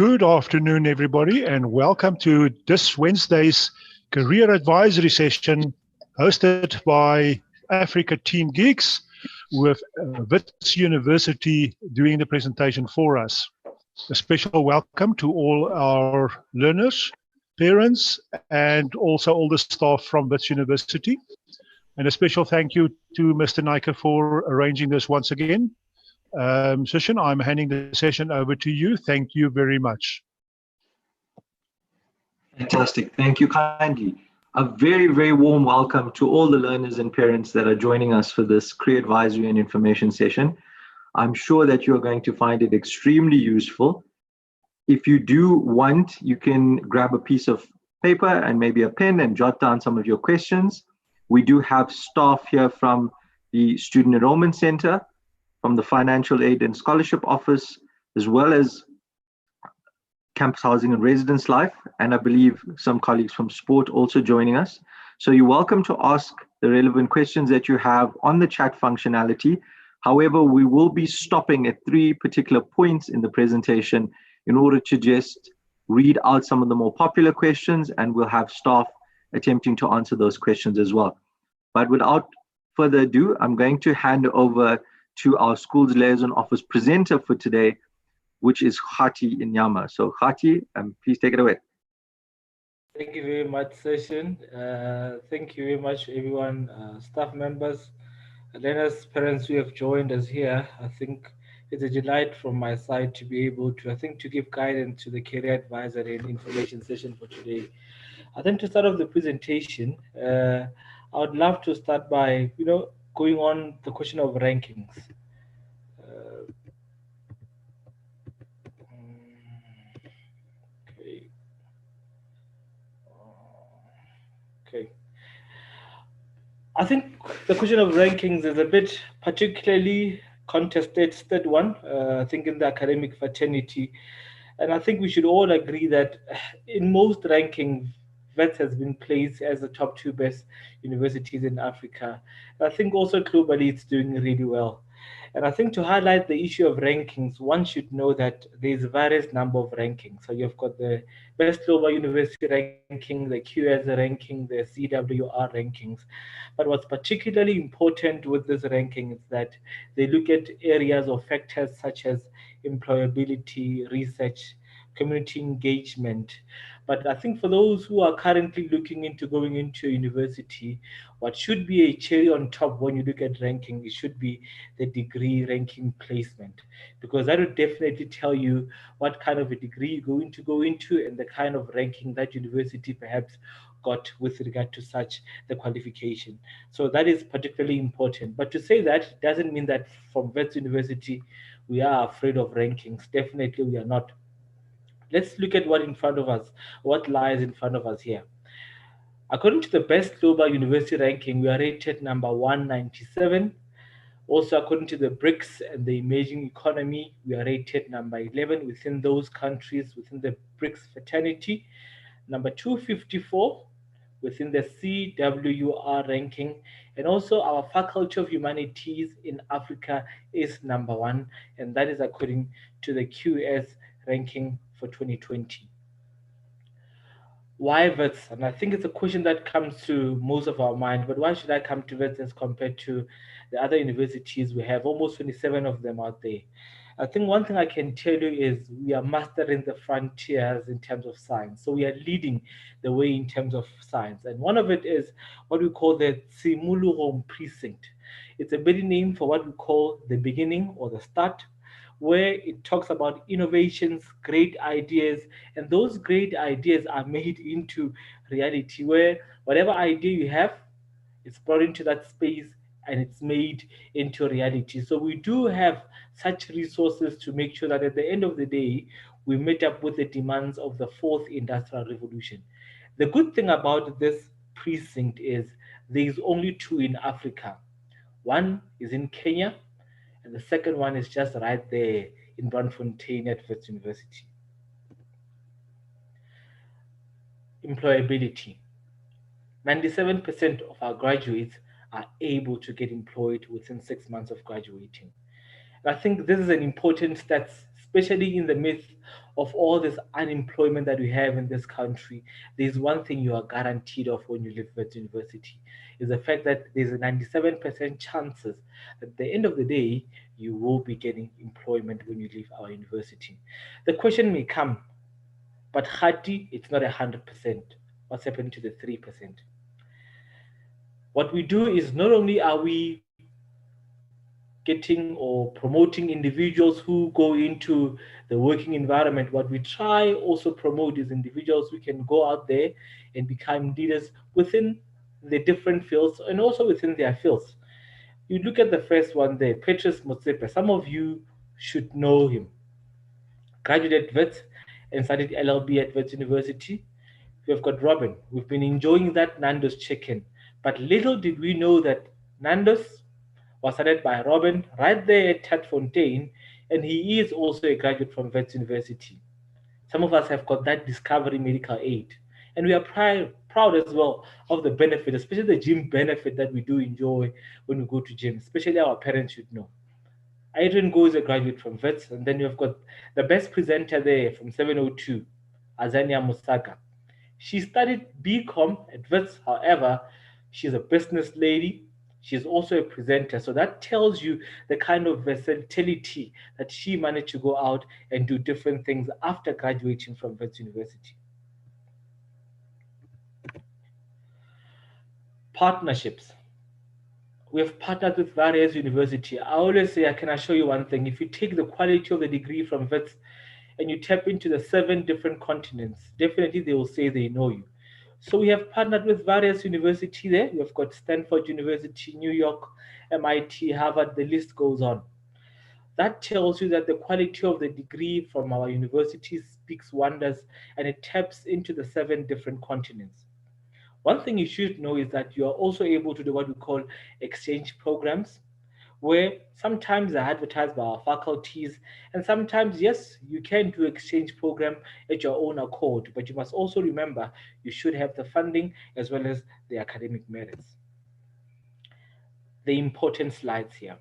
Good afternoon, everybody, and welcome to this Wednesday's Career Advisory Session hosted by Africa Team Geeks with Wits University doing the presentation for us. A special welcome to all our learners, parents, and also all the staff from Wits University. And a special thank you to Mr. Nike for arranging this once again. Session, I'm handing the session over to you. Thank you very much. Fantastic. Thank you kindly. A very, very warm welcome to all the learners and parents that are joining us for this career advisory and information session. I'm sure that you're going to find it extremely useful. If you do want, you can grab a piece of paper and maybe a pen and jot down some of your questions. We do have staff here from the Student Enrollment Center, from the Financial Aid and Scholarship Office, as well as Campus Housing and Residence Life, and I believe some colleagues from sport also joining us. So you're welcome to ask the relevant questions that you have on the chat functionality. However, we will be stopping at 3 particular points in the presentation in order to just read out some of the more popular questions, and we'll have staff attempting to answer those questions as well. But without further ado, I'm going to hand over to our Schools Liaison Office presenter for today, which is Khati Inyama. So Khati, please take it away. Thank you very much, Session. Thank you very much, everyone, staff members, learners, parents who have joined us here. I think it's a delight from my side to be able to, to give guidance to the career advisory and information session for today. I think to start off the presentation, I would love to start by, going on the question of rankings. Okay. I think the question of rankings is a bit particularly contested one, I think in the academic fraternity. And I think we should all agree that in most rankings, Wits has been placed as the top 2 best universities in Africa. And I think also globally it's doing really well. And I think to highlight the issue of rankings, one should know that there's a various number of rankings. So you've got the Best Global University ranking, the QS ranking, the CWR rankings. But what's particularly important with this ranking is that they look at areas or factors such as employability, research, community engagement. But I think for those who are currently looking into going into a university, what should be a cherry on top when you look at ranking, it should be the degree ranking placement, because that would definitely tell you what kind of a degree you're going to go into and the kind of ranking that university perhaps got with regard to such the qualification. So that is particularly important. But to say that doesn't mean that from Wits University we are afraid of rankings. Definitely we are not. Let's look at what lies in front of us here. According to the Best Global University ranking, we are rated number 197. Also, according to the BRICS and the Emerging Economy, we are rated number 11 within those countries within the BRICS fraternity, number 254 within the CWR ranking, and also our Faculty of Humanities in Africa is number 1, and that is according to the QS ranking for 2020. Why Wits? And I think it's a question that comes to most of our mind, but why should I come to Wits as compared to the other universities? We have almost 27 of them out there. I think one thing I can tell you is we are mastering the frontiers in terms of science. So we are leading the way in terms of science. And one of it is what we call the Tsimulurong precinct. It's a better name for what we call the beginning or the start, where it talks about innovations, great ideas, and those great ideas are made into reality, where whatever idea you have, it's brought into that space and it's made into reality. So we do have such resources to make sure that at the end of the day, we meet up with the demands of the 4th industrial revolution. The good thing about this precinct is there's only 2 in Africa. One is in Kenya, and the second one is just right there in Bloemfontein at Wits University. Employability. 97% of our graduates are able to get employed within 6 months of graduating. And I think this is an important especially in the midst of all this unemployment that we have in this country. There's one thing you are guaranteed of when you leave Wits University, is the fact that there's a 97% chances at the end of the day you will be getting employment when you leave our university. The question may come, but Khati, it's not 100%. What's happening to the 3%? What we do is not only are we getting or promoting individuals who go into the working environment, what we try also promote is individuals who can go out there and become leaders within the different fields and also within their fields. You look at the first one there, Petrus Motsepe. Some of you should know him. Graduated at Wits and studied LLB at Wits University. We've got Robin. We've been enjoying that Nando's chicken. But little did we know that Nando's was started by Robin right there at Tadfontein, and he is also a graduate from Wits University. Some of us have got that Discovery Medical Aid. And we are proud as well of the benefit, especially the gym benefit that we do enjoy when we go to gym, especially our parents should know. Adrian Go is a graduate from Wits, and then you've got the best presenter there from 702, Azania Musaka. She studied BCom at Wits, however, she's a business lady. She's also a presenter. So that tells you the kind of versatility that she managed to go out and do different things after graduating from Wits University. Partnerships. We have partnered with various universities. I always say, can I show you one thing? If you take the quality of the degree from Wits and you tap into the 7 different continents, definitely they will say they know you. So we have partnered with various universities there. We've got Stanford University, New York, MIT, Harvard, the list goes on. That tells you that the quality of the degree from our universities speaks wonders, and it taps into the 7 different continents. One thing you should know is that you are also able to do what we call exchange programs, where sometimes they're advertised by our faculties, and sometimes, yes, you can do exchange program at your own accord, but you must also remember you should have the funding as well as the academic merits. The important slides here.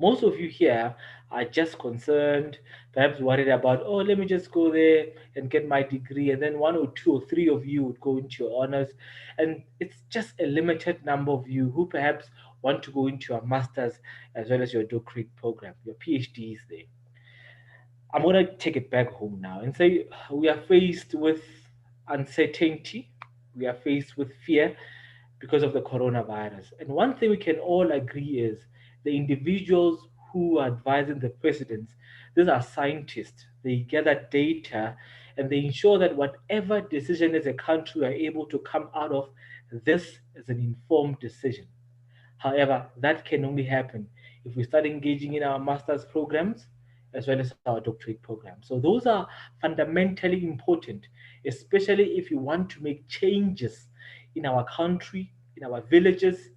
Most of you here are just concerned, perhaps worried about, oh, let me just go there and get my degree, and then 1 or 2 or 3 of you would go into your honors, and it's just a limited number of you who perhaps want to go into your master's as well as your doctorate program, your PhDs there. I'm going to take it back home now and say we are faced with uncertainty, we are faced with fear because of the coronavirus. And one thing we can all agree is the individuals who are advising the presidents, these are scientists. They gather data and they ensure that whatever decision as a country we are able to come out of, this is an informed decision. However, that can only happen if we start engaging in our master's programs as well as our doctorate programs. So those are fundamentally important, especially if you want to make changes in our country, in our villages.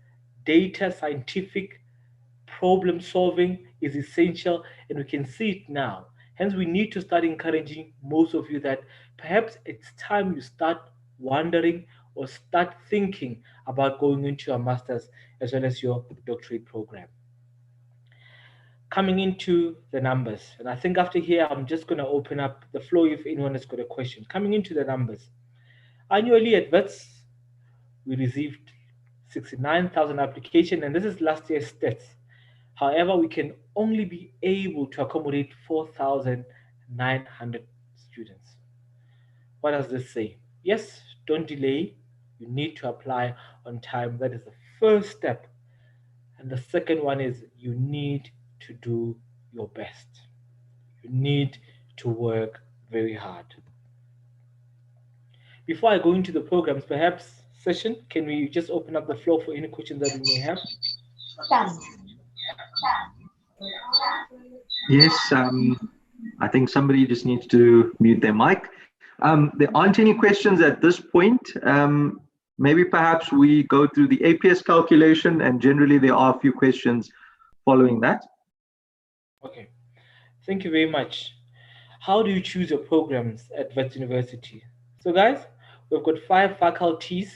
Data, scientific problem solving is essential, and we can see it now. Hence, we need to start encouraging most of you that perhaps it's time you start wondering or start thinking about going into your master's as well as your doctorate program. Coming into the numbers, and I think after here, I'm just going to open up the floor if anyone has got a question. Coming into the numbers, annually at Wits, we received 69,000 applications, and this is last year's stats. However, we can only be able to accommodate 4,900 students. What does this say? Yes, don't delay. You need to apply on time. That is the first step. And the second one is you need to do your best. You need to work very hard. Before I go into the programs, perhaps session, can we just open up the floor for any questions that we may have? Yes, I think somebody just needs to mute their mic. There aren't any questions at this point. Maybe perhaps we go through the APS calculation, and generally there are a few questions following that. Okay, thank you very much. How do you choose your programs at Wits University? So guys, we've got 5 faculties,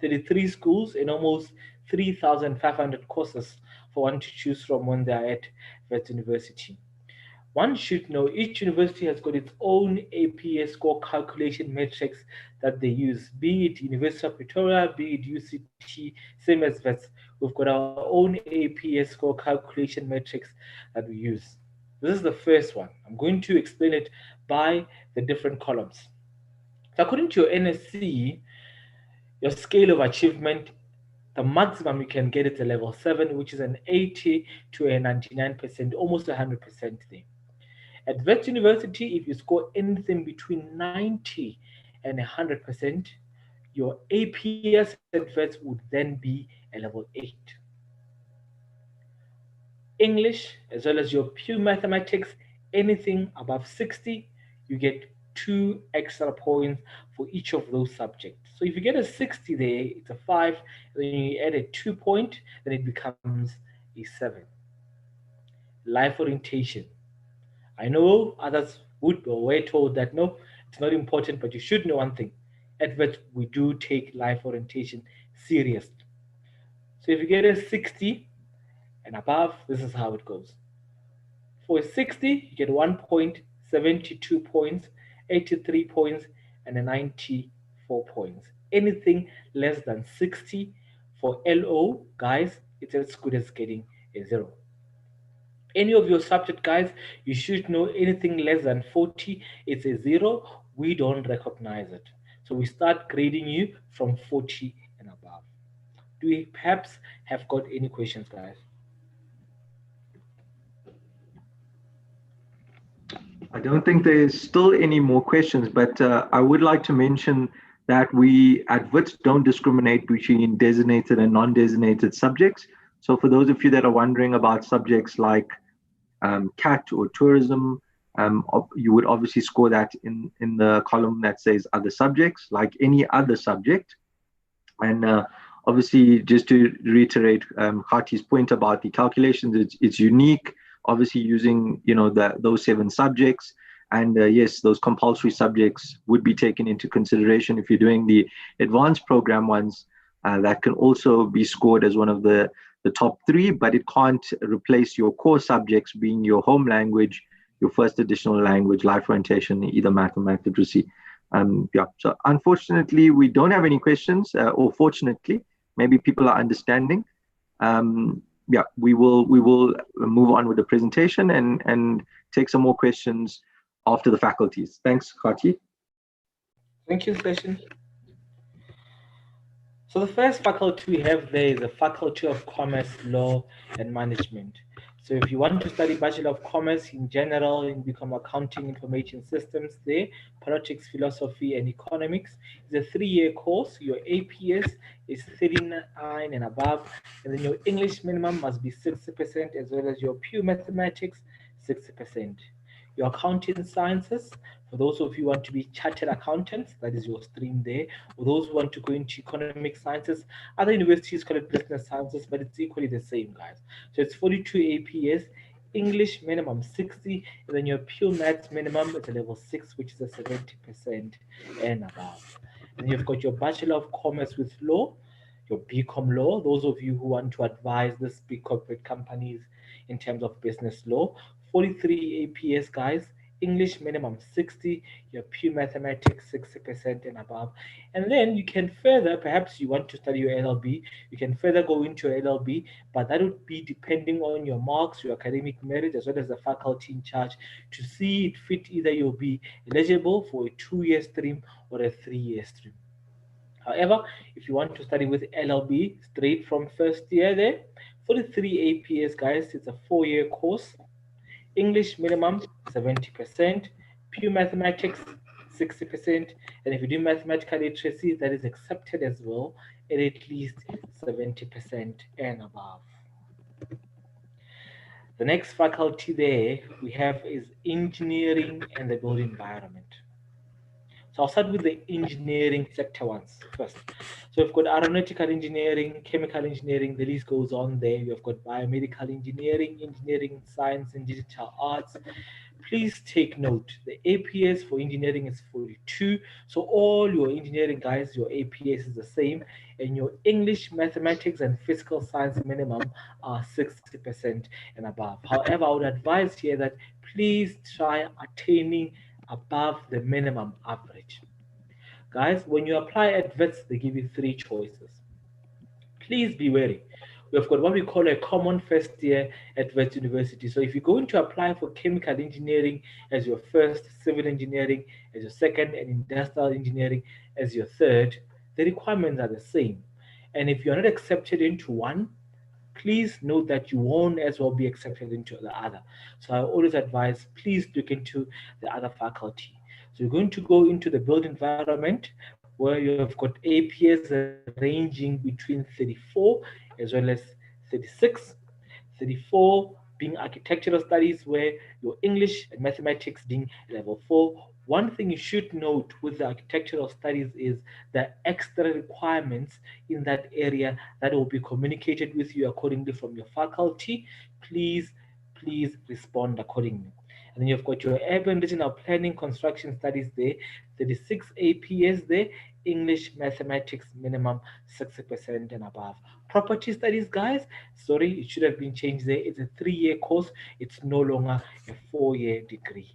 33 schools, and almost 3,500 courses for one to choose from when they're at Wits University. One should know each university has got its own APS score calculation metrics that they use, be it University of Pretoria, be it UCT, same as Wits. We've got our own APS score calculation metrics that we use. This is the first one. I'm going to explain it by the different columns. So according to your NSC, your scale of achievement, the maximum you can get is a level 7, which is an 80 to a 99%, almost 100% there. At Wits University, if you score anything between 90 and 100%, your APS at Wits would then be a level 8. English, as well as your pure mathematics, anything above 60, you get 2 extra points for each of those subjects. So if you get a 60 there, it's a 5, then you add a 2 point, then it becomes a 7. Life orientation. I know others would or were told that no, it's not important, but you should know one thing. At Wits, we do take life orientation seriously. So if you get a 60 and above, this is how it goes. For a 60, you get 1 point, 72 points, 83 points, and a 94 points. Anything less than 60 for LO, guys, it's as good as getting a 0. Any of your subject, guys, you should know anything less than 40, it's a 0. We don't recognize it. So we start grading you from 40 and above. Do we perhaps have got any questions, guys? I don't think there's still any more questions, but I would like to mention that we at Wits don't discriminate between designated and non-designated subjects. So for those of you that are wondering about subjects like CAT or tourism, you would obviously score that in the column that says other subjects, like any other subject. And obviously, just to reiterate Khati's point about the calculations, it's unique, obviously using those 7 subjects. And yes, those compulsory subjects would be taken into consideration if you're doing the advanced program ones. That can also be scored as one of the top 3, but it can't replace your core subjects being your home language, your first additional language, life orientation, either math or math literacy. So unfortunately, we don't have any questions, or fortunately, maybe people are understanding. We will move on with the presentation and take some more questions after the faculties. Thanks, Khati. Thank you, Session. So the first faculty we have there is the Faculty of Commerce, Law and Management. So if you want to study Bachelor of Commerce in general and become accounting information systems there, politics, philosophy and economics, it's a 3-year course. Your APS is 39 and above, and then your English minimum must be 60%, as well as your pure mathematics 60%. Your accounting sciences, for those of you who want to be chartered accountants, that is your stream there. For those who want to go into economic sciences, other universities call it business sciences, but it's equally the same, guys. So it's 42 APS, English minimum 60, and then your pure maths minimum is a level 6, which is a 70% and above. And you've got your Bachelor of Commerce with Law, your BCom Law, those of you who want to advise these big corporate companies in terms of business law, 43 APS, guys. English minimum 60, your pure mathematics 60% and above. And then you can further, perhaps you want to study your LLB, you can further go into your LLB, but that would be depending on your marks, your academic merit, as well as the faculty in charge to see it fit either you'll be eligible for a 2-year stream or a 3-year stream. However, if you want to study with LLB straight from first year there, 43 APS, guys, it's a 4-year course. English minimum 70%, pure mathematics 60%, and if you do mathematical literacy, that is accepted as well at least 70% and above. The next faculty there we have is engineering and the built environment. So I'll start with the engineering sector ones first. So we've got aeronautical engineering, chemical engineering, the list goes on there. We've got biomedical engineering, engineering, science and digital arts, please take note, the APS for engineering is 42. So all your engineering guys, your APS is the same, and your English, mathematics, and physical science minimum are 60% and above. However, I would advise here that please try attaining above the minimum average. Guys, when you apply at Wits, they give you 3 choices. Please be wary. We've got what we call a common first year at Wits University. So if you're going to apply for chemical engineering as your first, civil engineering as your second, and industrial engineering as your third, the requirements are the same. And if you're not accepted into one, please note that you won't as well be accepted into the other. So I always advise, please look into the other faculty. So you're going to go into the built environment where you have got APS ranging between 34 as well as 36. 34 being architectural studies where your English and mathematics being level 4. One thing you should note with the architectural studies is the extra requirements in that area that will be communicated with you accordingly from your faculty. Please respond accordingly. And then you've got your urban regional planning construction studies there, 36 APS there, English, mathematics, minimum 60% and above. Property studies, guys, sorry, it should have been changed there. It's a 3-year course. It's no longer a 4-year degree.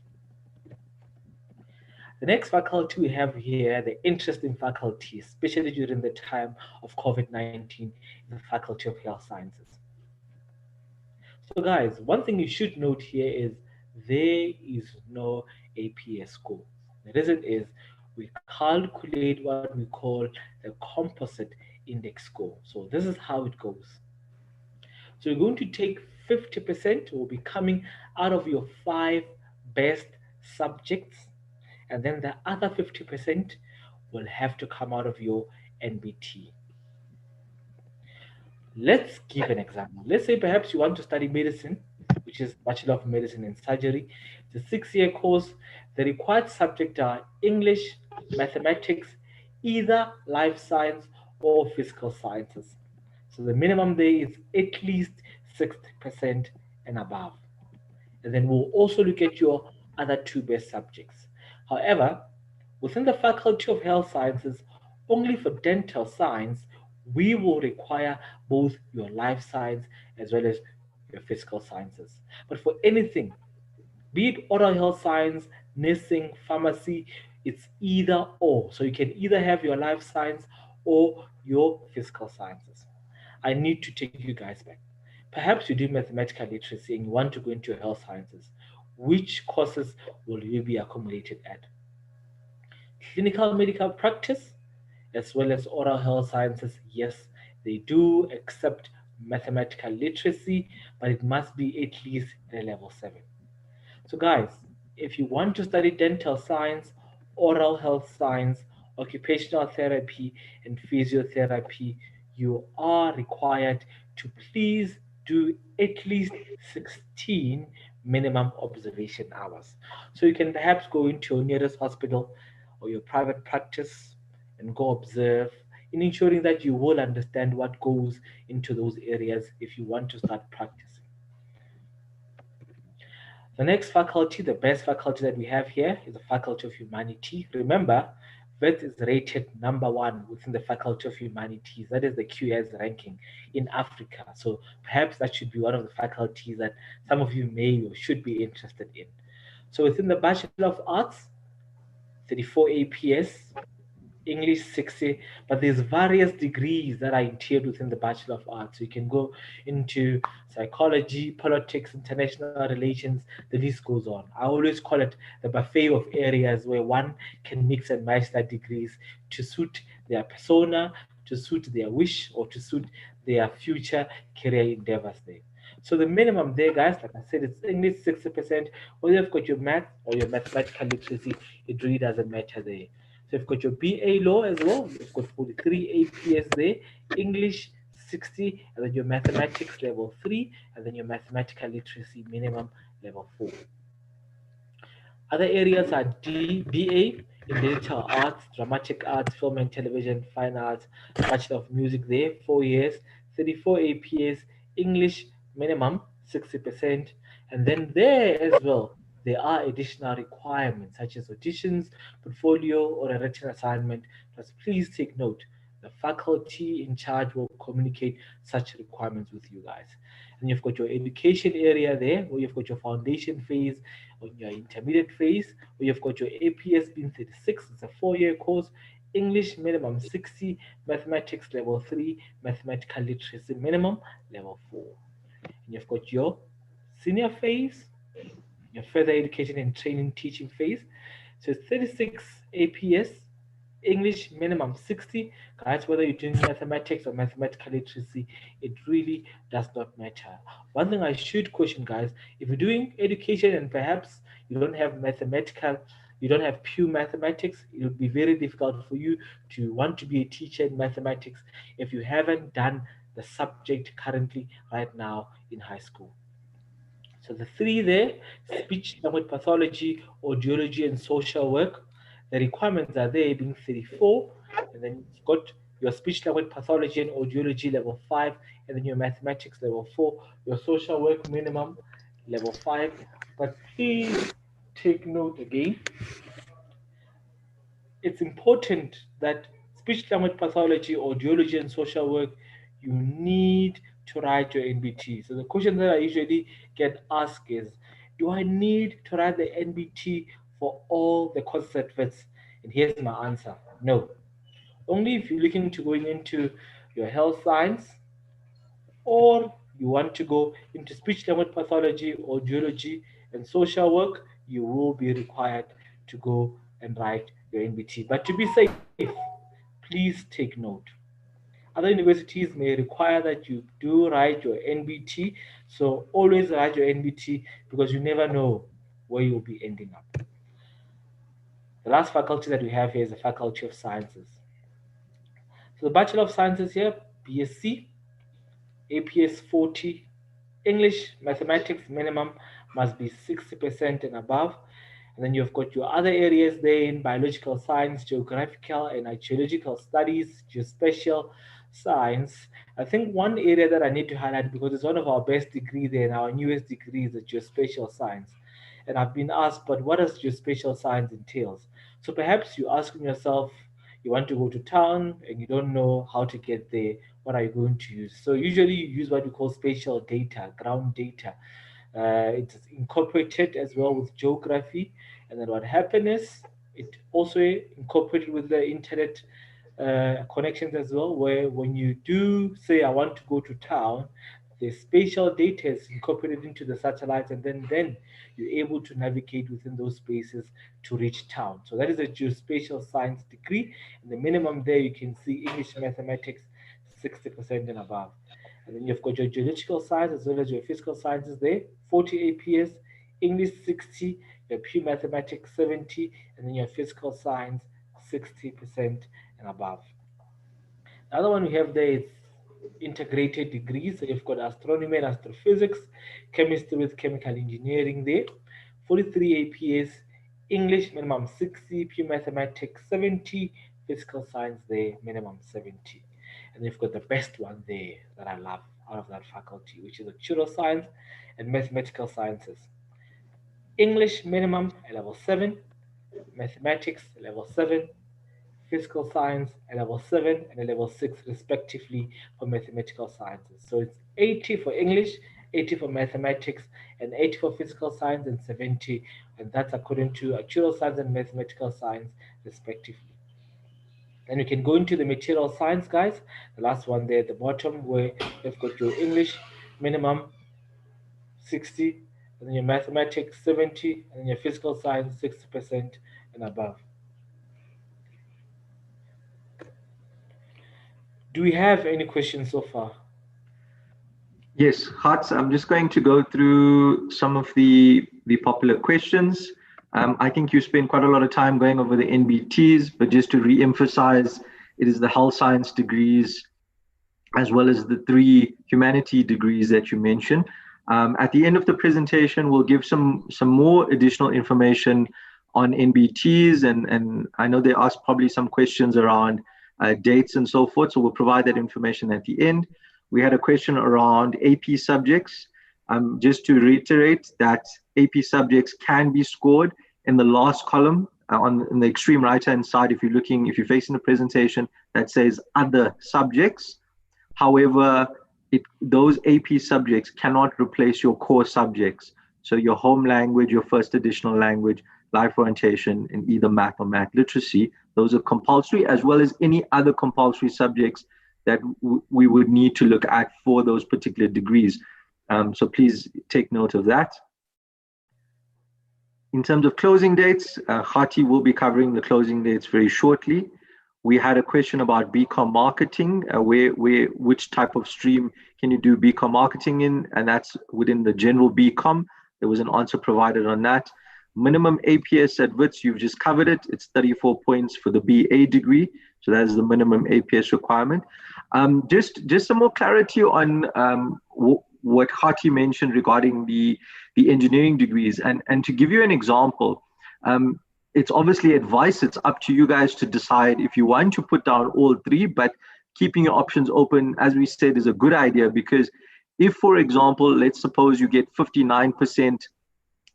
The next faculty we have here, the interesting faculty, especially during the time of COVID-19, is the Faculty of Health Sciences. So guys, one thing you should note here is there is no APS score. The reason is we calculate what we call the composite index score. So this is how it goes. So you're going to take 50% will be coming out of your 5 best subjects, and then the other 50% will have to come out of your NBT. Let's give an example. Let's say perhaps you want to study medicine, which is Bachelor of Medicine and Surgery. It's a 6-year course. The required subjects are English, mathematics, either life science or physical sciences. So the minimum there is at least 60% and above. And then we'll also look at your other 2 best subjects. However, within the Faculty of Health Sciences, only for dental science, we will require both your life science as well as your physical sciences. But for anything, be it oral health science, nursing, pharmacy, it's either or. So you can either have your life science or your physical sciences. I need to take you guys back. Perhaps you do mathematical literacy and you want to go into health sciences. Which courses will you be accommodated at? Clinical medical practice, as well as oral health sciences, yes, they do accept mathematical literacy, but it must be at least at a level 7. So guys, if you want to study dental science, oral health science, occupational therapy, and physiotherapy, you are required to please do at least 16 minimum observation hours. So you can perhaps go into your nearest hospital or your private practice and go observe, in ensuring that you will understand what goes into those areas if you want to start practicing. The next faculty, the best faculty that we have here, is the Faculty of Humanities. Remember, Wits is rated number 1 within the Faculty of Humanities. That is the QS ranking in Africa. So perhaps that should be one of the faculties that some of you may or should be interested in. So within the Bachelor of Arts, 34 APS, English 60, but there's various degrees that are entailed within the Bachelor of Arts. So you can go into psychology, politics, international relations, the list goes on. I always call it the buffet of areas where one can mix and match their degrees to suit their persona, to suit their wish, or to suit their future career endeavors there. So the minimum there, guys, like I said, it's English 60%. Whether you've got your math or your mathematical literacy, it really doesn't matter there. So you've got your BA law as well. You've got 43 APS there, English 60, and then your mathematics level 3, and then your mathematical literacy minimum level 4. Other areas are BA in digital arts, dramatic arts, film and television, fine arts, Bachelor of Music there, 4 years, 34 APS, English minimum 60%, and then there as well, there are additional requirements such as auditions, portfolio, or a written assignment. But please take note, the faculty in charge will communicate such requirements with you guys. And you've got your education area there, where you've got your foundation phase, or your intermediate phase, where you've got your APS being 36, it's a 4-year course, English minimum 60, mathematics level 3, mathematical literacy minimum level 4. And you've got your senior phase, your further education and training teaching phase. So it's 36 APS, English minimum 60. Guys, whether you're doing mathematics or mathematical literacy, it really does not matter. One thing I should caution, guys, if you're doing education and perhaps you don't have mathematical, you don't have pure mathematics, it would be very difficult for you to want to be a teacher in mathematics if you haven't done the subject currently right now in high school. So the 3 there, speech language pathology, audiology, and social work. The requirements are there being 34, and then you've got your speech language pathology and audiology level 5, and then your mathematics level 4, your social work minimum level 5. But please take note again, it's important that speech language pathology, audiology, and social work, you need to write your NBT. So the question that I usually get asked is, do I need to write the NBT for all the courses at Wits? And here's my answer: no. Only if you're looking to going into your health science, or you want to go into speech language pathology, audiology, and social work, you will be required to go and write your NBT. But to be safe, please take note. Other universities may require that you do write your NBT, so always write your NBT because you never know where you'll be ending up. The last faculty that we have here is the Faculty of Sciences. So the Bachelor of Sciences here, BSc, APS 40, English, mathematics minimum must be 60% and above. And then you've got your other areas there in biological science, geographical and archaeological studies, geospatial science. I think one area that I need to highlight, because it's one of our best degrees there and our newest degree, is the geospatial science. And I've been asked, but what does geospatial science entails? So perhaps you're asking yourself, you want to go to town and you don't know how to get there. What are you going to use? So usually you use what we call spatial data, ground data. It's incorporated as well with geography. And then what happened is it also incorporated with the internet connections as well, where when you do say, I want to go to town, the spatial data is incorporated into the satellites, and then you're able to navigate within those spaces to reach town. So that is a geospatial science degree. And the minimum there, you can see English, mathematics, 60% and above. And then you've got your geological science as well as your physical sciences there, 40 APS, English 60, your pure mathematics 70, and then your physical science 60% and above. The other one we have there is integrated degrees. So you've got astronomy and astrophysics, chemistry with chemical engineering there, 43 APS, English minimum 60, pure mathematics 70, physical science there minimum 70. And you've got the best one there that I love out of that faculty, which is actuarial science and mathematical sciences. English minimum level 7, mathematics level 7, physical science a level 7 and a level 6 respectively for mathematical sciences. So it's 80 for English, 80 for mathematics, and 80 for physical science, and 70, and that's according to actuarial science and mathematical science respectively. And you can go into the material science, guys, the last one there at the bottom, where you've got your English minimum 60, and then your mathematics 70, and then your physical science 60% and above. Do we have any questions so far? Yes, Hats, I'm just going to go through some of the popular questions. I think you spent quite a lot of time going over the NBTs, but just to re-emphasize, it is the health science degrees as well as the 3 humanity degrees that you mentioned. At the end of the presentation, we'll give some more additional information on NBTs, and I know they asked probably some questions around dates and so forth, so we'll provide that information at the end. We had a question around AP subjects. Just to reiterate that AP subjects can be scored in the last column in the extreme right-hand side. If you're facing a presentation that says other subjects, however, those AP subjects cannot replace your core subjects. So your home language, your first additional language, life orientation, and either math or math literacy, those are compulsory, as well as any other compulsory subjects that we would need to look at for those particular degrees. So please take note of that. In terms of closing dates, Khati will be covering the closing dates very shortly. We had a question about BCom marketing, which type of stream can you do BCom marketing in, and that's within the general BCom. There was an answer provided on that. Minimum APS at Wits, you've just covered it. It's 34 points for the BA degree. So that is the minimum APS requirement. Just some more clarity on what Khati mentioned regarding the engineering degrees. And to give you an example, it's obviously advice. It's up to you guys to decide if you want to put down all three, but keeping your options open, as we said, is a good idea, because if, for example, let's suppose you get 59%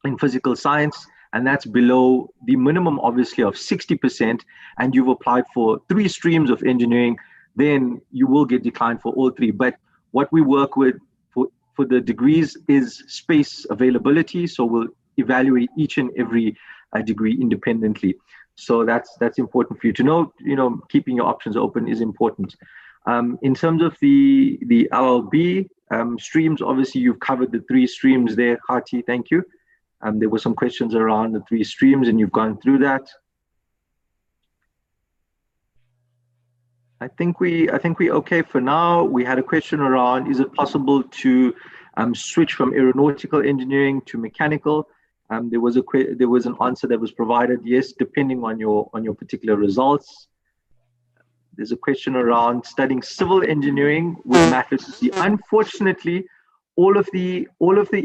in physical science, and that's below the minimum, obviously, of 60%, and you've applied for 3 streams of engineering, then you will get declined for all 3. But what we work with for the degrees is space availability, so we'll evaluate each and every degree independently. So that's important for you to know. Keeping your options open is important. In terms of the LLB streams, obviously you've covered the 3 streams there, Khati, thank you. There were some questions around the 3 streams, and you've gone through that. I think we okay for now. We had a question around, is it possible to switch from aeronautical engineering to mechanical? There was an answer that was provided, yes, depending on your particular results. There's a question around studying civil engineering with math literacy. Unfortunately, all of the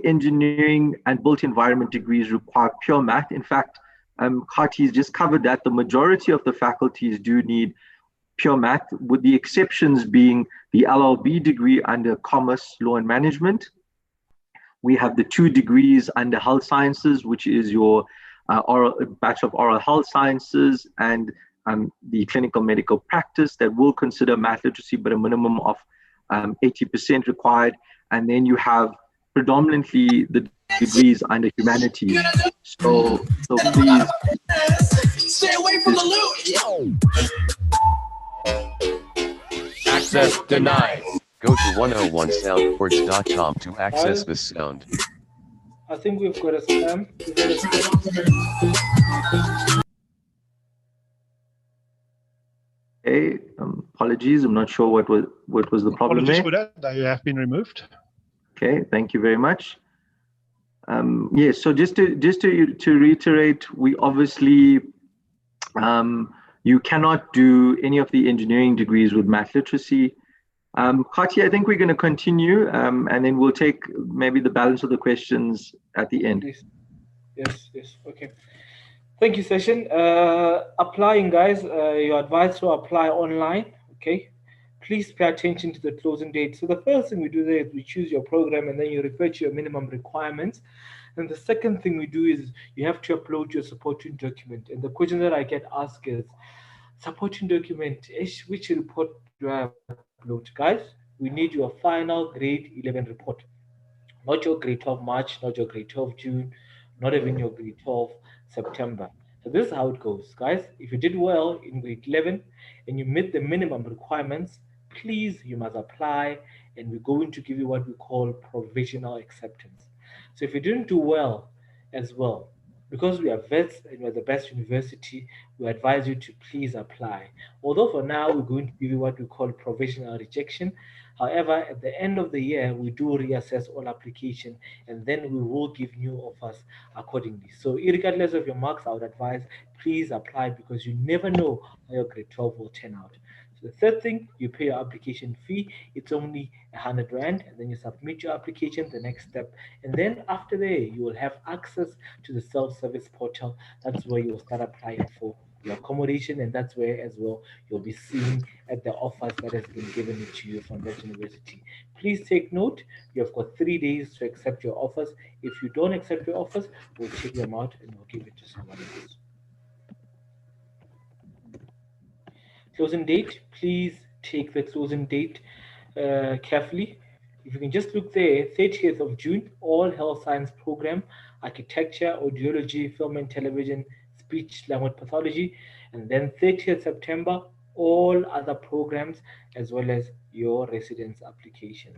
engineering and built environment degrees require pure math. In fact, Khati's just covered that the majority of the faculties do need pure math, with the exceptions being the LLB degree under Commerce, Law and Management. We have the 2 degrees under Health Sciences, which is your Bachelor of Oral Health Sciences, and the Clinical Medical Practice that will consider math literacy, but a minimum of 80% required. And then you have predominantly the degrees under Humanities. So please stay away from the loot. Access denied. Go to 101soundboards.com to access this sound. I think we've got a spam. Okay, apologies. I'm not sure what was the problem Apologies there. for that. They have been removed. Okay, thank you very much. Yes, so just to reiterate, we obviously you cannot do any of the engineering degrees with math literacy. Khati, I think we're going to continue, and then we'll take maybe the balance of the questions at the end. Yes, okay. Thank you, session. Applying, guys, you're advised to apply online, okay? Please pay attention to the closing date. So the first thing we do there is we choose your program, and then you refer to your minimum requirements. And the second thing we do is you have to upload your supporting document. And the question that I get asked is, supporting document, which report do I upload? Guys, we need your final grade 11 report. Not your grade 12 March, not your grade 12 June, not even your grade 12 September. So this is how it goes, guys. If you did well in grade 11 and you met the minimum requirements, please, you must apply, and we're going to give you what we call provisional acceptance. So if you didn't do well as well, because we are Wits and we're the best university, we advise you to please apply. Although for now, we're going to give you what we call provisional rejection. However, at the end of the year, we do reassess all application, and then we will give new offers accordingly. So regardless of your marks, I would advise, please apply, because you never know how your grade 12 will turn out. So the third thing, you pay your application fee. It's only 100 Rand, and then you submit your application, the next step. And then after there, you will have access to the self-service portal. That's where you will start applying for your accommodation, and that's where as well you'll be seeing at the offers that has been given to you from that university. Please take note, you have got 3 days to accept your offers. If you don't accept your offers, we'll check them out and we'll give it to someone else. Closing date, please take the closing date carefully. If you can just look there, 30th of June, all health science program, architecture, audiology, film and television, speech, language pathology, and then 30th September, all other programs, as well as your residence application.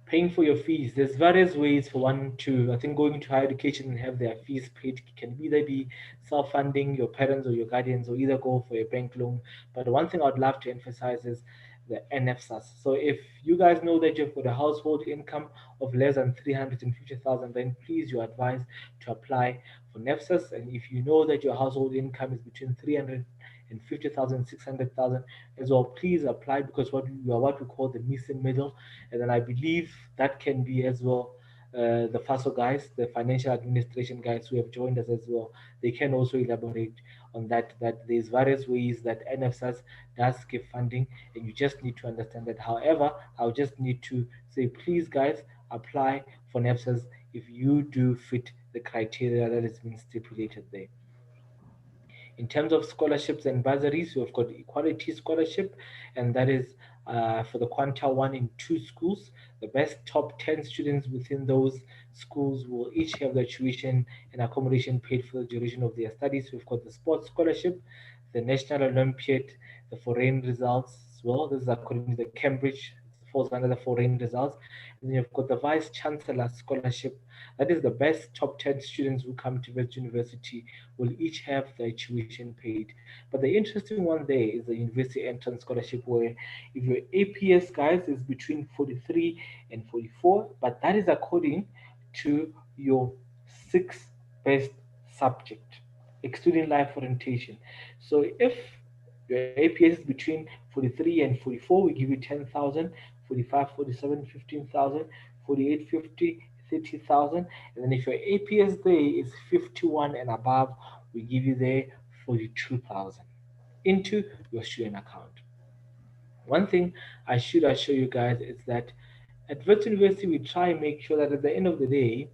Paying for your fees, there's various ways for one to, I think, going to higher education and have their fees paid can either be self-funding, your parents or your guardians, or either go for a bank loan. But one thing I'd love to emphasize is the NFSAS. So if you guys know that you've got a household income of less than 350,000, then please you're advised to apply for NFSAS. And if you know that your household income is between 350,000, 600,000 as well, please apply, because you are what we call the missing middle. And then I believe that can be as well the FASO guys, the financial administration guys who have joined us as well. They can also elaborate on that there's various ways that NFSAS does give funding, and you just need to understand that. However, I'll just need to say, please guys, apply for NFSAS if you do fit the criteria that has been stipulated there. In terms of scholarships and bursaries, we've got Equality Scholarship, and that is for the Quanta 1 and 2 schools. The best top 10 students within those schools will each have their tuition and accommodation paid for the duration of their studies. We've got the Sports Scholarship, the National Olympiad, the foreign results as well. This is according to the Cambridge, falls under the foreign results. And then you've got the Vice Chancellor Scholarship. That is the best top 10 students who come to Wits University will each have their tuition paid. But the interesting one there is the University Entrance Scholarship, where if your APS, guys, is between 43 and 44, but that is according to your 6th best subject, excluding life orientation. So if your APS is between 43 and 44, we give you 10,000, 45, 47, 15,000, 48, 50, 30,000. And then if your APS there is 51 and above, we give you there 42,000 into your student account. One thing I should assure you guys is that at Wits University, we try and make sure that at the end of the day,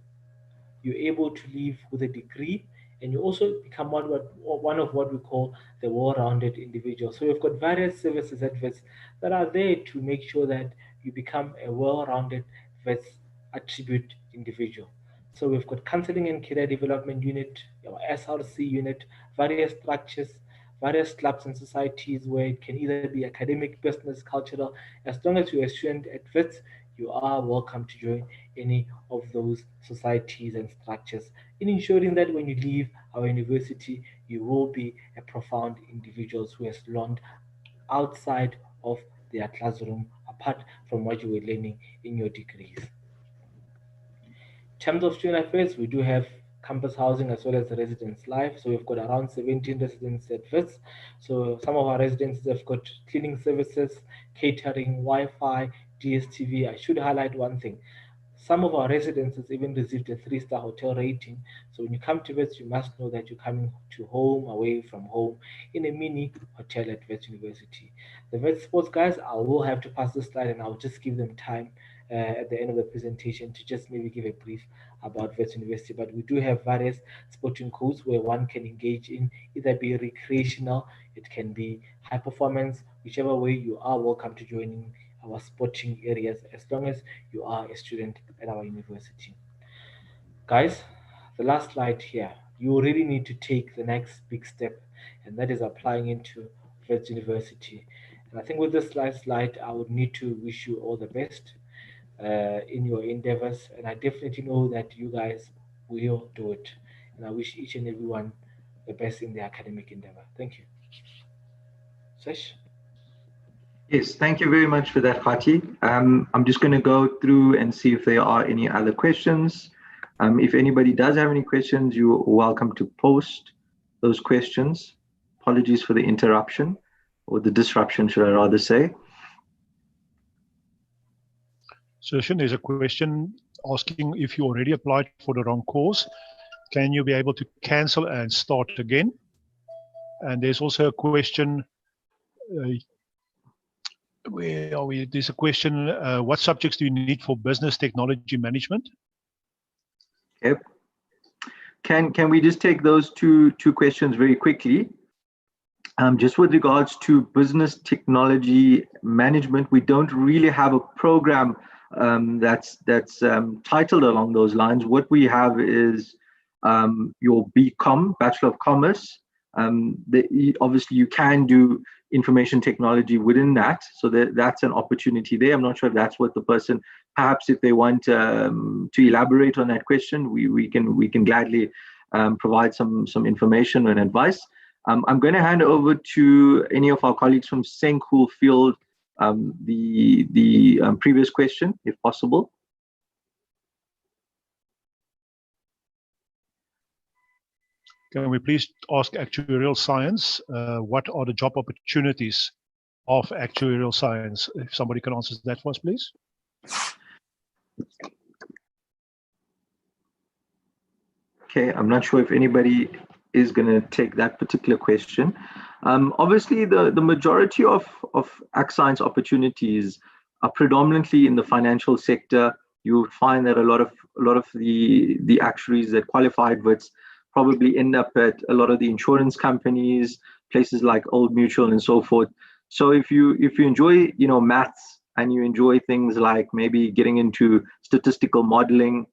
you're able to leave with a degree, and you also become one of what we call the well-rounded individual. So we've got various services at Wits that are there to make sure that you become a well-rounded Wits attribute individual. So we've got counseling and career development unit, our SRC unit, various structures, various clubs and societies where it can either be academic, business, cultural. As long as you're a student at Wits, you are welcome to join any of those societies and structures, in ensuring that when you leave our university, you will be a profound individual who has learned outside of their classroom, apart from what you were learning in your degrees. In terms of student affairs, we do have campus housing as well as residence life. So we've got around 17 residents at Wits. So some of our residences have got cleaning services, catering, Wi-Fi, DSTV. I should highlight one thing. Some of our residences even received a 3-star hotel rating. So when you come to Wits, you must know that you're coming to home, away from home, in a mini hotel at Wits University. The Wits sports guys, I will have to pass this slide, and I'll just give them time at the end of the presentation to just maybe give a brief about Wits University. But we do have various sporting codes where one can engage in, either be recreational, it can be high performance, whichever way. You are welcome to joining our sporting areas as long as you are a student at our university. Guys, the last slide here, you really need to take the next big step, and that is applying into Wits University. And I think with this last slide, I would need to wish you all the best in your endeavors, and I definitely know that you guys will do it. And I wish each and everyone the best in their academic endeavor. Thank you. Sesh? Yes, thank you very much for that, Khati. I'm just going to go through and see if there are any other questions. If anybody does have any questions, you're welcome to post those questions. Apologies for the interruption, or the disruption, should I rather say. Session, there's a question asking if you already applied for the wrong course. can you be able to cancel and start again? And there's also a question, where are we? There's a question, what subjects do you need for business technology management? Yep. Can we just take those two questions very quickly? Just with regards to business technology management, we don't really have a program that's titled along those lines. What we have is your BCom, Bachelor of Commerce. Obviously, you can do information technology within that, so that's an opportunity there. I'm not sure if that's what the person, perhaps if they want to elaborate on that question, we can gladly provide some information and advice. I'm going to hand over to any of our colleagues from SENC who will field the previous question, if possible. Can we please ask actuarial science, what are the job opportunities of actuarial science? If somebody can answer that for us, please. Okay, I'm not sure if anybody is going to take that particular question. Obviously, the majority of Ac Science opportunities are predominantly in the financial sector. You will find that a lot of the actuaries that qualified Wits probably end up at a lot of the insurance companies, places like Old Mutual and so forth. So if you enjoy maths and you enjoy things like maybe getting into statistical modeling,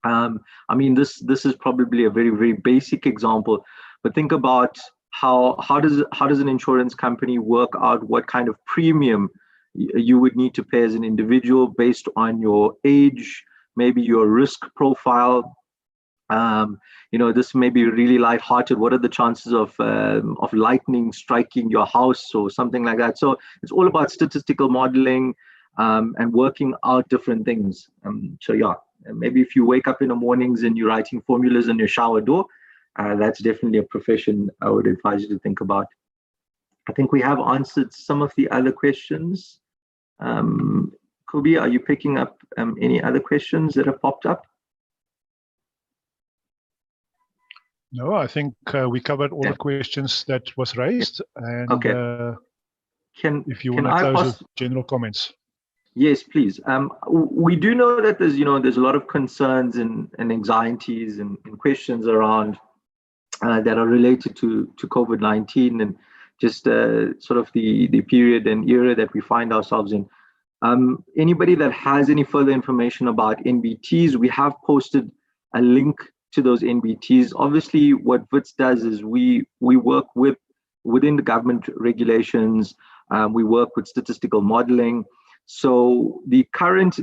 I mean this is probably a very, very basic example, but think about how does an insurance company work out what kind of premium you would need to pay as an individual based on your age, maybe your risk profile. This may be really lighthearted. What are the chances of lightning striking your house or something like that? So it's all about statistical modeling and working out different things. So yeah, maybe if you wake up in the mornings and you're writing formulas on your shower door, that's definitely a profession I would advise you to think about. I think we have answered some of the other questions. Kubi, are you picking up any other questions that have popped up? No, I think we covered all the questions that was raised. And okay. If you want to close with general comments. Yes, please. We do know that there's a lot of concerns and anxieties and questions around that are related to COVID-19 and just sort of the period and era that we find ourselves in. Anybody that has any further information about NBTs, we have posted a link to those NBTs. Obviously, what Wits does is we work within the government regulations. We work with statistical modeling. So the current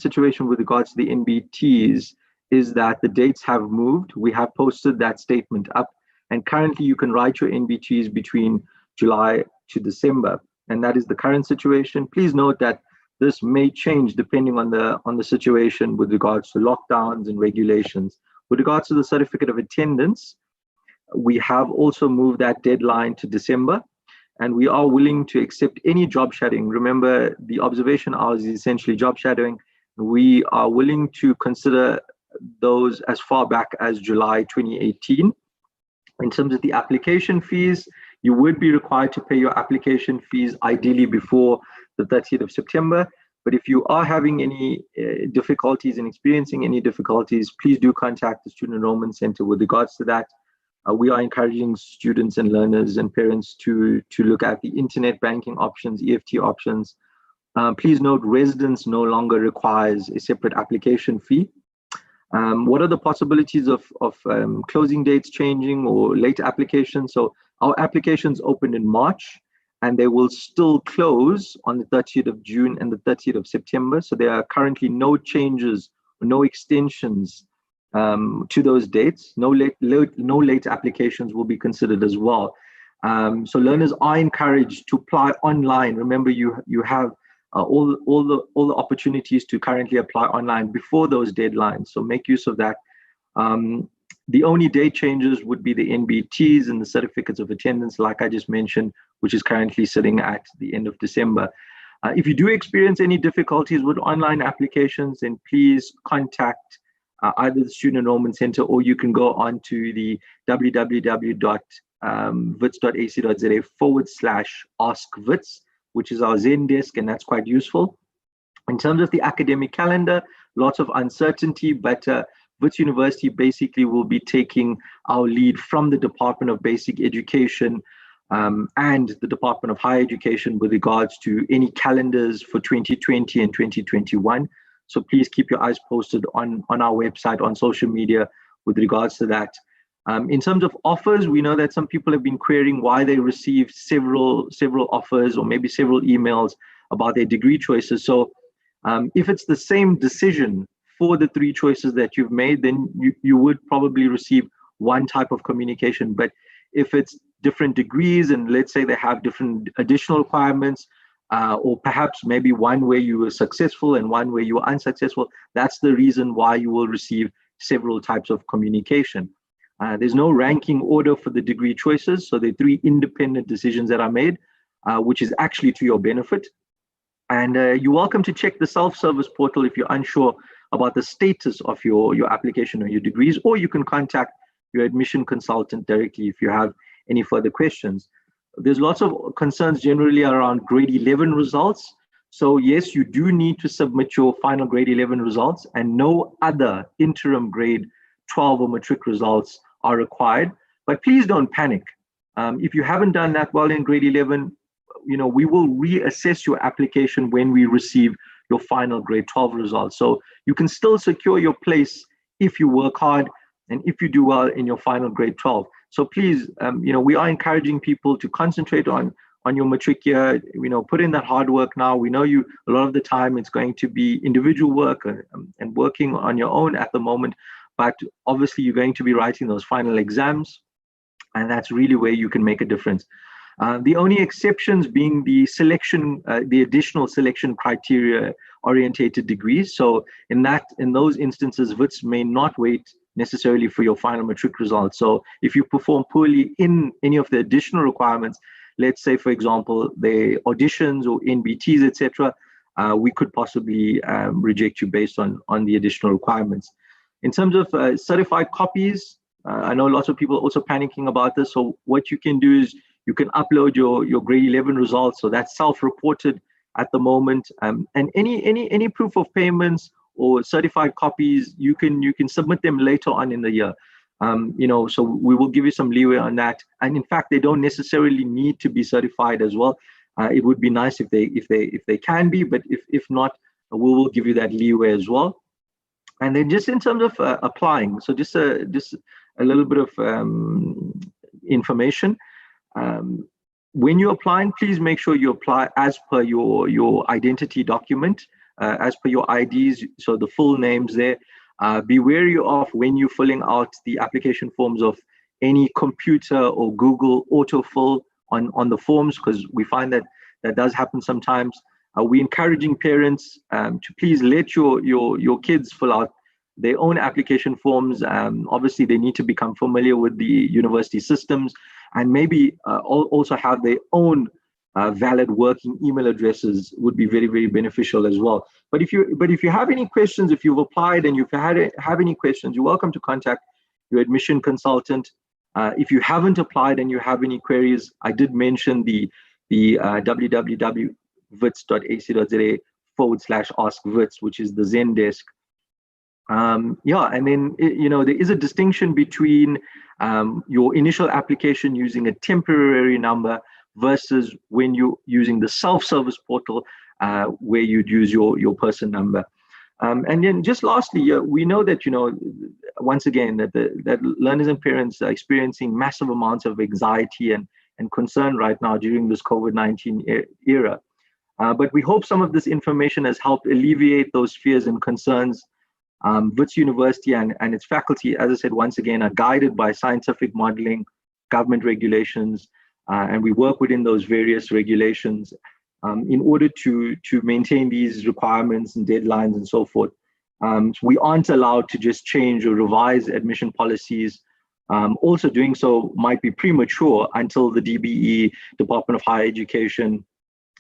situation with regards to the NBTs is that the dates have moved. We have posted that statement up, and currently you can write your NBTs between July to December, and that is the current situation. Please note that this may change depending on the situation with regards to lockdowns and regulations. With regards to the certificate of attendance, we have also moved that deadline to December, and we are willing to accept any job shadowing. Remember, the observation hours is essentially job shadowing. We are willing to consider those as far back as July 2018. In terms of the application fees, you would be required to pay your application fees ideally before the 30th of September. But if you are having any difficulties and experiencing any difficulties, please do contact the Student Enrollment Center with regards to that. We are encouraging students and learners and parents to look at the internet banking options, EFT options. Please note, residence no longer requires a separate application fee. What are the possibilities of closing dates changing or late applications? So our applications opened in March, and they will still close on the 30th of June and the 30th of September. So there are currently no changes, no extensions to those dates. No late applications will be considered as well. So learners are encouraged to apply online. Remember, you have all the opportunities to currently apply online before those deadlines. So make use of that. The only date changes would be the NBTs and the certificates of attendance, like I just mentioned, which is currently sitting at the end of December. If you do experience any difficulties with online applications, then please contact either the Student Enrollment Center, or you can go on to the www.wits.ac.za/ask-wits, which is our Zen desk, and that's quite useful. In terms of the academic calendar, lots of uncertainty, but Wits University basically will be taking our lead from the Department of Basic Education and the Department of Higher Education with regards to any calendars for 2020 and 2021. So please keep your eyes posted on our website, on social media with regards to that. In terms of offers, we know that some people have been querying why they received several offers or maybe several emails about their degree choices. So if it's the same decision for the 3 choices that you've made, then you would probably receive one type of communication. But if it's different degrees, and let's say they have different additional requirements, or perhaps maybe one where you were successful and one where you were unsuccessful, that's the reason why you will receive several types of communication. There's no ranking order for the degree choices, so there are 3 independent decisions that are made, which is actually to your benefit. And you're welcome to check the self-service portal if you're unsure about the status of your application or your degrees, or you can contact your admission consultant directly if you have any further questions. There's lots of concerns generally around grade 11 results. So yes, you do need to submit your final grade 11 results, and no other interim grade 12 or matric results are required. But please don't panic. If you haven't done that well in grade 11, we will reassess your application when we receive your final grade 12 results. So you can still secure your place if you work hard and if you do well in your final grade 12. So please, we are encouraging people to concentrate on your matric year, put in that hard work now. We know a lot of the time it's going to be individual work and working on your own at the moment, but obviously you're going to be writing those final exams, and that's really where you can make a difference. The only exceptions being the additional selection criteria orientated degrees. So in those instances, Wits may not wait necessarily for your final matric results. So if you perform poorly in any of the additional requirements, let's say, for example, the auditions or NBTs, etc., we could possibly reject you based on the additional requirements. In terms of certified copies, I know lots of people are also panicking about this. So what you can do is you can upload your grade 11 results. So that's self-reported at the moment. And any proof of payments or certified copies, you can submit them later on in the year. So we will give you some leeway on that. And in fact, they don't necessarily need to be certified as well. It would be nice if they can be, but if not, we will give you that leeway as well. And then just in terms of applying, so just a little bit of information. When you're applying, please make sure you apply as per your identity document, as per your IDs, so the full names there. Be wary of when you're filling out the application forms of any computer or Google autofill on the forms, because we find that does happen sometimes. We're encouraging parents to please let your kids fill out their own application forms. Obviously, they need to become familiar with the university systems, and maybe also have their own valid working email addresses would be very, very beneficial as well. But if you have any questions, if you've applied and have any questions, you're welcome to contact your admission consultant. If you haven't applied and you have any queries, I did mention the www.wits.ac.za/ask-wits, which is the Zen desk. And then there is a distinction between your initial application using a temporary number versus when you're using the self-service portal where you'd use your person number. And then just lastly, we know that once again that learners and parents are experiencing massive amounts of anxiety and concern right now during this COVID-19 era. But we hope some of this information has helped alleviate those fears and concerns. Wits University and its faculty, as I said, once again, are guided by scientific modeling, government regulations, and we work within those various regulations in order to maintain these requirements and deadlines and so forth. We aren't allowed to just change or revise admission policies. Also doing so might be premature until the DBE, Department of Higher Education,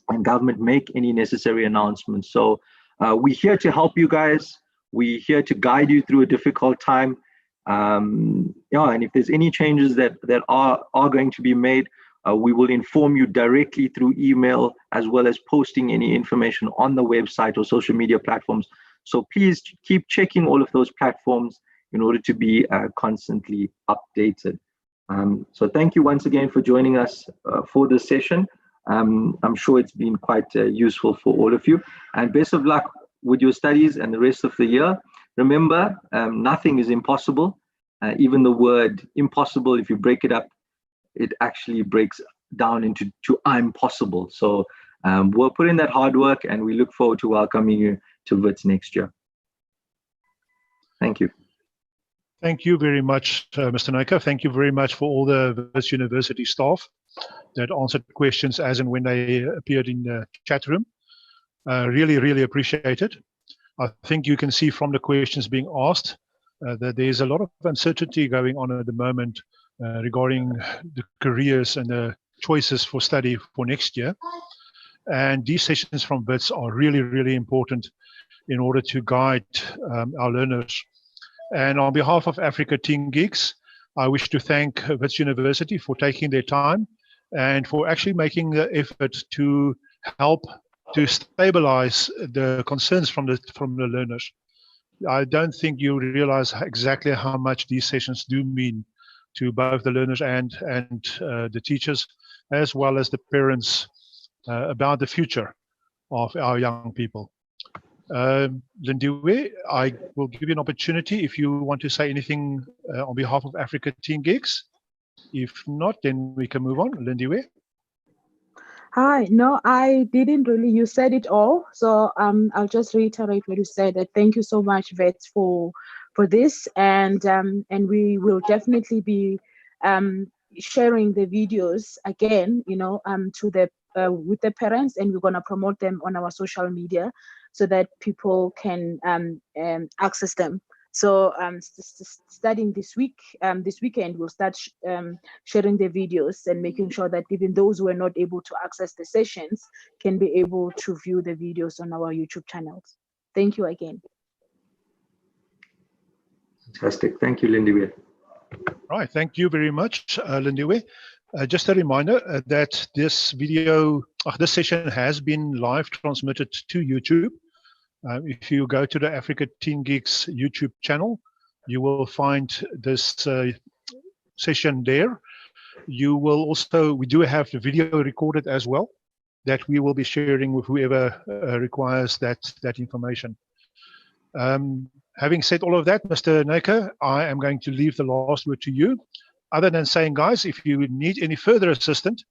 and government make any necessary announcements. So we're here to help you guys. We're here to guide you through a difficult time. And if there's any changes that are going to be made, we will inform you directly through email, as well as posting any information on the website or social media platforms. So please keep checking all of those platforms in order to be constantly updated. So thank you once again for joining us for this session. I'm sure it's been quite useful for all of you, and best of luck with your studies and the rest of the year. Remember, nothing is impossible. Even the word impossible, if you break it up, it actually breaks down into I'm possible. So we'll put in that hard work, and we look forward to welcoming you to Wits next year. Thank you. Thank you very much, Mr. Naika. Thank you very much for all the Wits University staff that answered questions as and when they appeared in the chat room. Really, really appreciate it. I think you can see from the questions being asked that there's a lot of uncertainty going on at the moment regarding the careers and the choices for study for next year. And these sessions from Wits are really, really important in order to guide our learners. And on behalf of Africa Teen Geeks, I wish to thank Wits University for taking their time and for actually making the effort to help to stabilize the concerns from the learners. I don't think you realize exactly how much these sessions do mean to both the learners and the teachers, as well as the parents, about the future of our young people. Lindiwe, I will give you an opportunity if you want to say anything on behalf of Africa Teen Geeks. If not, then we can move on. Lindiwe. Hi, no, I didn't really. You said it all, so I'll just reiterate what you said. That thank you so much, Wits, for this, and we will definitely be sharing the videos again, to the with the parents, and we're gonna promote them on our social media so that people can access them. So starting this weekend, we'll start sharing the videos and making sure that even those who are not able to access the sessions can be able to view the videos on our YouTube channels. Thank you again. Fantastic. Thank you, Lindiwe. Right. Thank you very much, Lindiwe. Just a reminder that this session has been live transmitted to YouTube. If you go to the Africa Teen Geeks YouTube channel, you will find this session there. You will also, we do have the video recorded as well that we will be sharing with whoever requires that information. Having said all of that, Mr. Naika, I am going to leave the last word to you. Other than saying, guys, if you need any further assistance,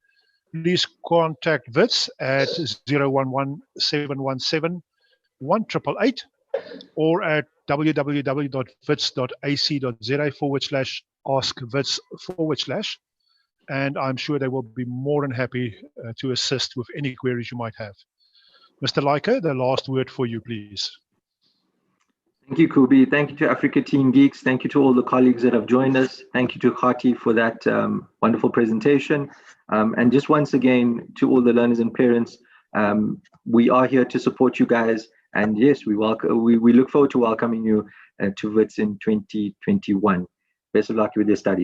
please contact Wits at 011-717-1888 or at www.wits.ac.za/ask-wits/, and I'm sure they will be more than happy to assist with any queries you might have. Mr. Laika, the last word for you, please. Thank you, Kubi. Thank you to Africa Teen Geeks. Thank you to all the colleagues that have joined us. Thank you to Khati for that wonderful presentation. And just once again, to all the learners and parents, we are here to support you guys. And yes, we look forward to welcoming you to Wits in 2021. Best of luck with your studies.